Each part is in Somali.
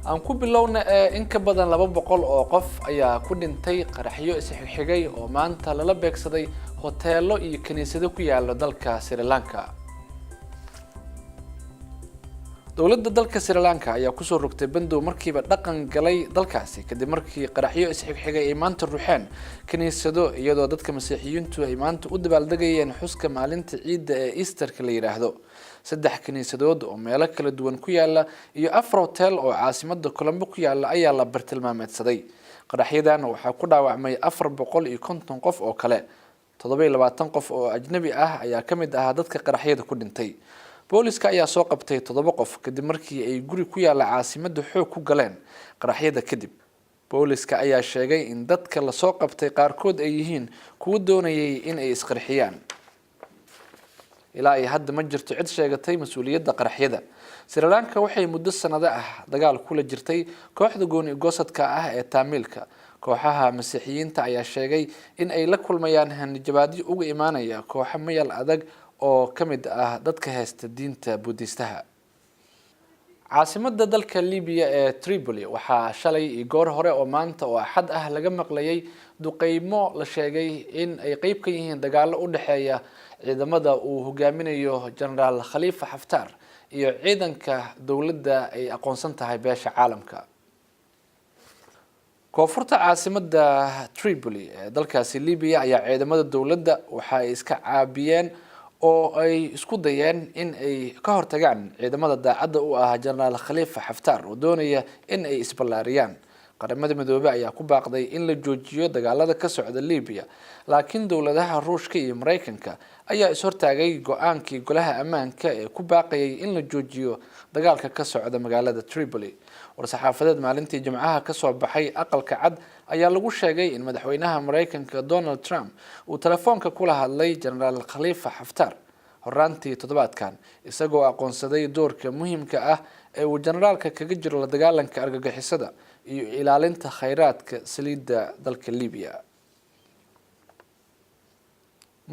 aan ku bilowna in ka badan 200 oo qof ayaa ku dhintay qaraxyo isxigxigay oo maanta lala beegsaday hoteelo iyo kaniisado ku yaala dalka Sri Lanka. dowladda dalka Sri Lanka ayaa ku soo rogtay bandow markiiba dhaqan galay dalkaasi kadib markii qaraxyo isxigxigay ay maanta ruuxeen kaniisado iyadoo dadka Masiixiyiintu ay maanta u dabaaldegayeen xuska maalinta ciidda ee Easter-ka la yiraahdo. 3 kaniisadood oo meelo kala duwan ku yaala iyo 4 hotel oo caasimadda Colombo ku yaala ayaa la bartilmaameedsaday. qaraxyadan waxaa ku dhaawacmay 450 qof oo kale. 27 qof oo ajnabi ah ayaa kamid ah dadka qaraxyada ku dhintay. booliska ayaa soo qabtay 7 qof kadib markii ay guri ku yaala caasimadda xoog ku galeen qaraxyada kadib. booliska ayaa sheegay in dadka la soo qabtay qaarkood ay yihiin kuwa doonayay in ay isqarxiyaan. ilaa ay hadda ma jirto cid sheegatay mas'uuliyadda qaraxyada. Sri Lanka waxay muddo sanado ah dagaal kula jirtay kooxda gooni goosadka ah ee Taamilka. kooxaha Masiixiyiinta ayaa sheegay in ay la kulmayaan hanjabaadyo uga imaanaya kooxo mayal adag oo kamid ah dadka haysta diinta Buddhistaha. caasimadda dalka Liibiya ee Tripoli waxaa shalay iyo goor hore oo maanta oo Axad ah laga maqlayay duqeymo la sheegay in ay qayb ka yihiin dagaalo u dhaxeeya ciidamada uu hogaaminayo General Khalifa Haftar iyo ciidanka dowladda ay aqoonsan tahay beesha caalamka. koonfurta caasimadda Tripoli ee dalkaasi Liibiya ayaa ciidamada dowladda waxa ay iska caabiyeen oo ay isku dayeen in ay ka hortagaan ciidamada daacadda u ah General Khalifa Haftar oo doonaya in ay isballaariyaan. qaramada midoobay ayaa ku baaqday in la joojiyo dagaalada ka socda Liibiya, laakiin dowladaha Ruushka iyo Mareykanka ayaa is hortaagay go'aankii golaha ammaanka ee ku baaqayay in la joojiyo dagaalka ka socda magaalada Tripoli. war-saxaafadeed maalintii Jimcaha ka soo baxay aqalka cad ayaa lagu sheegay in madaxweynaha Mareykanka Donald Trump uu telefoonka kula hadlay General Khalifa Haftar horaantii toddobaadkan isagoo aqoonsaday doorka muhiimka ah ee uu generaalka kaga jiro la dagaalanka argagixisada iyo ilaalinta kheyraadka saliidda dalka Liibiya.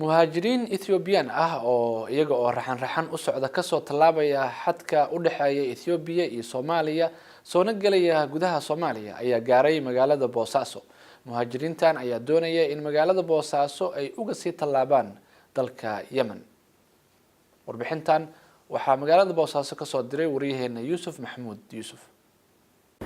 muhaajiriin Itoobiyaan ah oo iyaga oo raxan u socda ka soo tallaabaya xadka u dhaxeeya Itoobiya iyo Soomaaliya soona galaya gudaha Soomaaliya ayaa gaaray magaalada Bosaso. muhaajiriintan ayaa doonaya in magaalada Bosaso ay uga sii tallaabaan dalka Yemen. warbixintan waxaa magaalada Bosaso ka soo diray wariyaheena Yusuf Maxamuud Yusuf.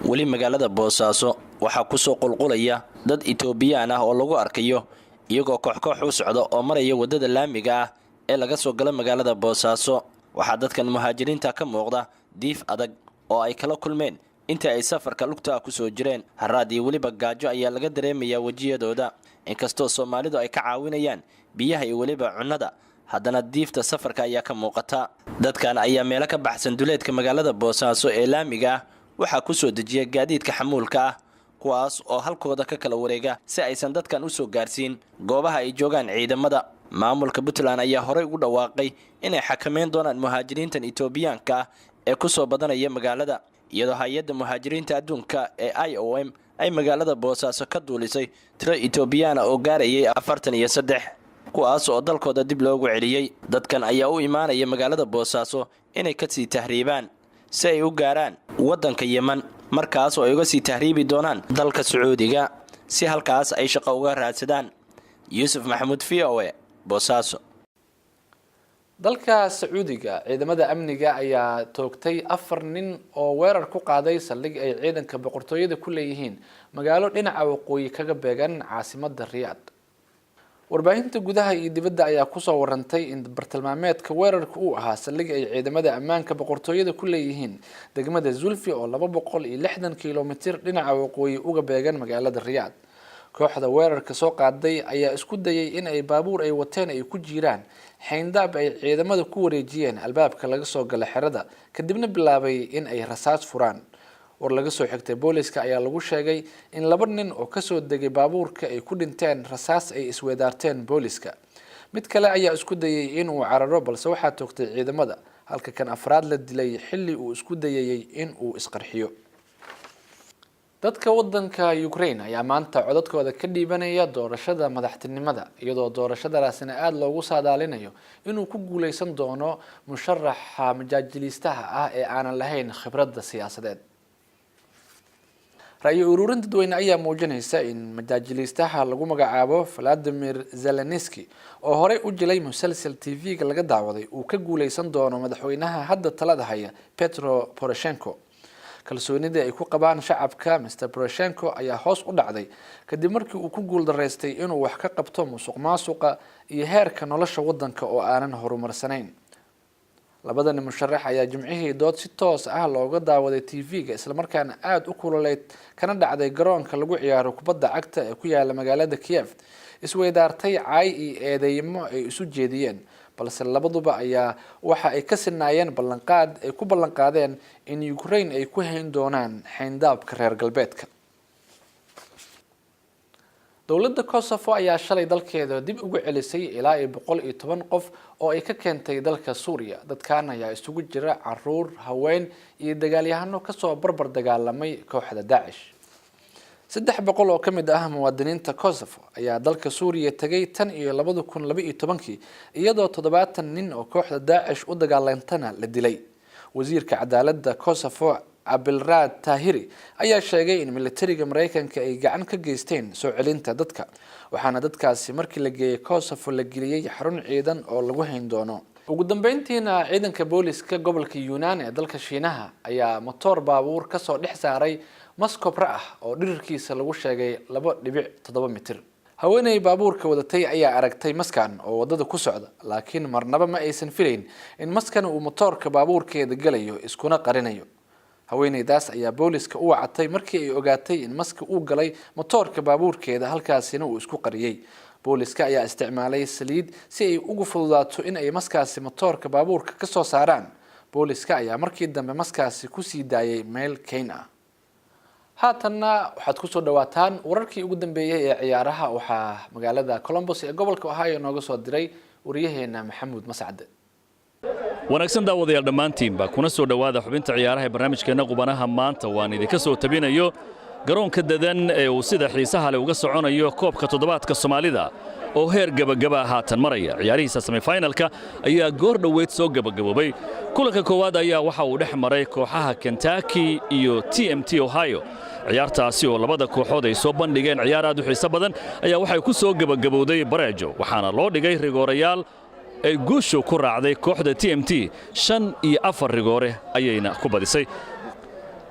wali magaalada Bosaso waxaa ku soo qulqulaya dad Itoobiyaan ah oo lagu arkayo iyagoo koox u socda oo maraya wadada laamiga ah ee laga soo galo magaalada Bosaso. waxaa dadkan muhaajiriinta ka muuqda diif adag oo ay kala kulmeen inta ay safarka lugta ku soo jireen. haraad iyo waliba gaajo ayaa laga dareemayaa wajiyadooda. inkastoo Soomaalidu ay ka caawinayaan biyaha iyo waliba cunnada, haddana diifta safarka ayaa ka muuqata. dadkan ayaa meelo ka baxsan duleedka magaalada Bosaso ee laamiga ah waxaa ku soo dejiya gaadiidka xamuulka ah, kuwaas oo halkooda ka kala wareega si aysan dadkan u soo gaarsiin goobaha ay joogaan ciidamada. maamulka Puntland ayaa horey ugu dhawaaqay inay xakameyn doonaan muhaajiriintan Itoobiyaanka ah ee ku soo badanaya magaalada, iyadoo hay'adda muhaajiriinta adduunka ee IOM ay magaalada Bosaso ka duulisay tiro Itoobiyaan oo gaarayay 43, kuwaas oo dalkooda dib loogu celiyay. dadkan ayaa u imaanaya magaalada Bosaso inay ka sii tahriibaan si ay u gaaraan waddanka Yemen, markaas oo ay uga sii tahriibi doonaan dalka Sacuudiga si halkaas ay shaqo uga raadsadaan. Yusuf Maxamuud VOA, Bosaso. dalka Sacuudiga ciidamada amniga ayaa toogtay 4 nin oo weerar ku qaaday saldhig ay ciidanka boqortooyada ku leeyihiin magaalo dhinaca waqooyi kaga beegan caasimadda Riyadh. warbaahinta gudaha iyo dibadda ayaa ku soo warantay in bartilmaameedka weerarka uu ahaa saldhig ay ciidamada ammaanka boqortooyada ku leeyihiin degmada Zulfi oo 260 kiiloomitir dhinaca waqooyi uga beegan magaalada Riyadh. kooxda weerarka soo qaaday ayaa isku dayay in ay baabuur ay wateen ay ku jiraan xeyndaab ay ciidamada ku wareejiyeen albaabka laga soo gala xerada, kadibna bilaabay in ay rasaas furaan. war laga soo xigtay booliska ayaa lagu sheegay in 2 nin oo ka soo degay baabuurka ay ku dhinteen rasaas ay isweedaarteen booliska. mid kale ayaa isku dayay in uu cararo balse waxaa toogtay ciidamada, halka kan afraad la dilay xilli uu isku dayay in uu isqarxiyo. dadka waddanka Ukraine ayaa maanta codadkooda ka dhiibanaya doorashada madaxtinimada, iyadoo doorashadaasina aad loogu saadaalinayo inuu ku guuleysan doono musharaxa majaajilistaha ah ee aanan lahayn khibradda siyaasadeed. ra'yi ururin dadweyne ayaa muujinaysa in majaajiliistaha lagu magacaabo Vladimir Zelensky oo horey u jilay musalsal TV-ga laga daawaday uu ka guuleysan doono madaxweynaha hadda talada haya Petro Poroshenko. kalsoonida ay ku qabaan shacabka Mr. Poroshenko ayaa hoos u dhacday kadib markii uu ku guuldareystay inuu wax ka qabto musuqmaasuqa iyo heerka nolosha wadanka oo aanan horumarsanayn. labadan musharax ayaa jimcihii dood si toos ah looga daawaday TV-ga isla markaana aad u kululeyd kana dhacday garoonka lagu ciyaaro kubadda cagta ee ku yaala magaalada Kiev isweydaartay cay iyo eedeymo ay isu jeediyeen balse labaduba ayaa waxa ay ka sinaayeen ballanqaad ay ku ballanqaadeen in Ukraine ay ku hayn doonaan xeyndaabka reer galbeedka. dowladda Kosovo ayaa shalay dalkeeda dib ugu celisay ilaa 110 qof oo ay ka keentay dalka Suuriya. dadkan ayaa isugu jira caruur, haween iyo dagaalyahano ka soo barbar dagaalamay kooxda Daesh. 300 oo kamid ah muwaadiniinta Kosovo ayaa dalka Suuriya tagay tan iyo 2012 iyadoo 70 nin oo kooxda Daesh u dagaalantana la dilay. wasiirka cadaaladda Kosovo Abelrad Tahiri ayaa sheegay in militariga Mareykanka ay gacan ka geysteen soo celinta dadka waxaana dadkaasi markii la geeyay Kosovo la geliyay xarun ciidan oo lagu hayn doono. ugu dambeyntiina ciidanka booliska gobolka Yunnan ee dalka Shiinaha ayaa motor baabuur ka soo dhex saaray maskobra ah oo dhirirkiisa lagu sheegay 2.7 mitir. haweeney baabuurka wadatay ayaa aragtay maskan oo wadada ku socda laakiin marnaba ma aysan filayn in maskan uu motorka baabuurkeeda galayo iskuna qarinayo. haweeneydaas ayaa booliska u wacatay markii ay ogaatay in maska uu galay motorka baabuurkeeda halkaasina uu isku qariyay. booliska ayaa isticmaalay saliid si ay ugu fududaato in ay maskaasi motorka baabuurka ka soo saaraan. booliska ayaa markii dambe maskaasi ku sii daayay meel keyn ah. haatanna waxaad ku soo dhawaataan wararkii ugu dambeeyay ee ciyaaraha waxaa magaalada Columbus ee gobolka Ohio nooga soo diray wariyaheena Maxamuud Mascade. wanaagsan daawadayaal dhammaantiinba kuna soo dhawaada xubinta ciyaaraha ee barnaamijkeena qubanaha maanta waan idinka soo tabinayo garoonka dadan ee uu sida xiisaha leh uga soconayo koobka toddobaadka Soomaalida oo heer gabagaba haatan maraya. ciyaarihiisa semi-finalka ayaa goor dhaweyd soo gabagaboobay. kulanka koowaad ayaa waxa uu dhex maray kooxaha Kentucky iyo TMT Ohio. ciyaartaasi oo labada kooxood ay soo bandhigeen ciyaar aad u xiiso badan ayaa waxay ku soo gabagabowday bareejo waxaana loo dhigay rigoorayaal ay guushu ku raacday kooxda TMT 5-4 rigoore ayayna ku badisay.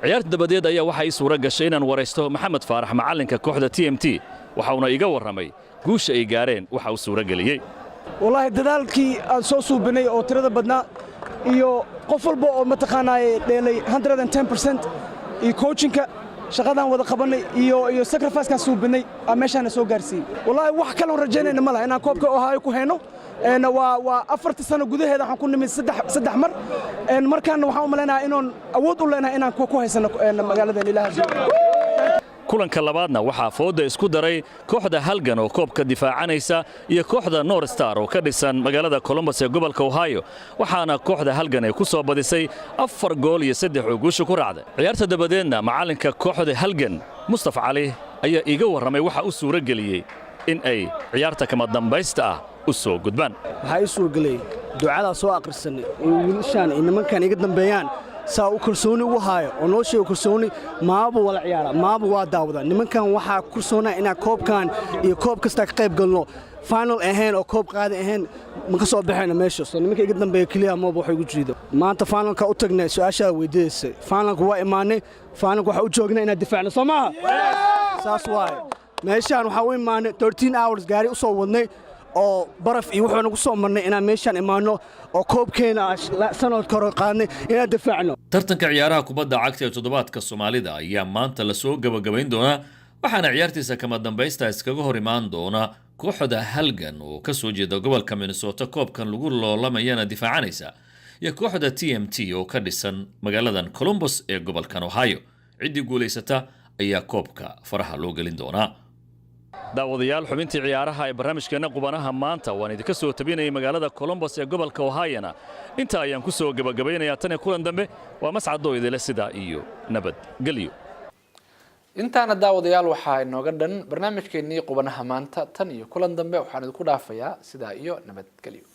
ciyaarta dabadeed ayaa waxa ay suura gashay inaan wareysto Maxamed Faarax macalinka kooxda TMT waxauna iga waramay guusha ay gaareen waxa uu suura galiyay. wallahi dadaalkii aan soo suubinay oo tirada badnaa iyo qof walba oo mataqaanay dheelay 110% iyo coachinka shaqadan wada qabanay iyo sacrifice-ka suubinay meeshaan soo gaarsiin. wallahi wax kale oo rajaynayna ma laha inaan koobka Ohio ku hayno waa 4 sano gudaheeda waxaan ku nimid 3 mar markaan waxaan u maleynayaa inaan awood u leenahay inaan ku haysano magaalada Ilaahay. kulanka labaadna waxaa fooda isku daray kooxda Halgan oo koobka difaacanaysa iyo kooxda North Star oo ka dhisan magaalada Columbus ee gobolka Ohio waxaana kooxda Halgan ay ku soo badisay 4 gool iyo 3 oo guusha ku raacday. ciyaarta dabadeedna macalinka kooxda Halgan Mustafa Cali ayaa iga waramay waxa uu suura galiyay in ay ciyaarta kama dambaysta ah u soo gudbaan. waxay suura galay ducada soo aqrisanay wiilashan nimankan iga dambeeyaan saa u kalsooni u haayo oo noo sheego kalsooni maaba wala ciyaara maaba waa daawada nimankan waxaa kalsoonaa inaan koobkan iyo koob kasta ka qayb galno final ahayn oo koob qaadi ahayn ma ka soo baxayna meesha soo nimanka iga dambeeya kaliya maaba waxay ugu jiido maanta finalka u tagnay su'aasha weydiisay finalka waa imaanay finalka waxa u joognaa inaan difaacno Soomaha saas waay meeshaan waxa u imaanay 13 hours gaari u soo wadnay oo baraf iyo wuxuu nagu soo marnay inaan meeshaan imaano oo koobkeena sanadka hore qaadnay inaan difaacno. tartanka ciyaaraha kubadda cagta ee toddobaadka Soomaalida ayaa maanta la soo gabagabayn doona waxaana ciyaartiisa kama dambaysta iskaga hor imaan doona kooxda Halgan oo ka soo jeeda gobolka Minnesota koobkan lagu loolamayana difaacanaysa iyo kooxda TMT oo ka dhisan magaaladan Columbus ee gobolkan Ohio. cidii guuleysata ayaa koobka faraha loo gelin doona. daawadayaal xubintii ciyaaraha ee barnaamijkeena qubanaha maanta waan idinka soo tabinayay magaalada Columbus ee gobolka Ohio inta ayaan ku soo gabagabaynayaa tan kulan dambe waa mascadoo idile sida iyo nabad galiyo. intaana daawadayaal waxaa inooga dhan barnaamijkeenii qubanaha maanta tan iyo kulan dambe waxaan idinku dhaafayaa sida iyo nabad galiyo.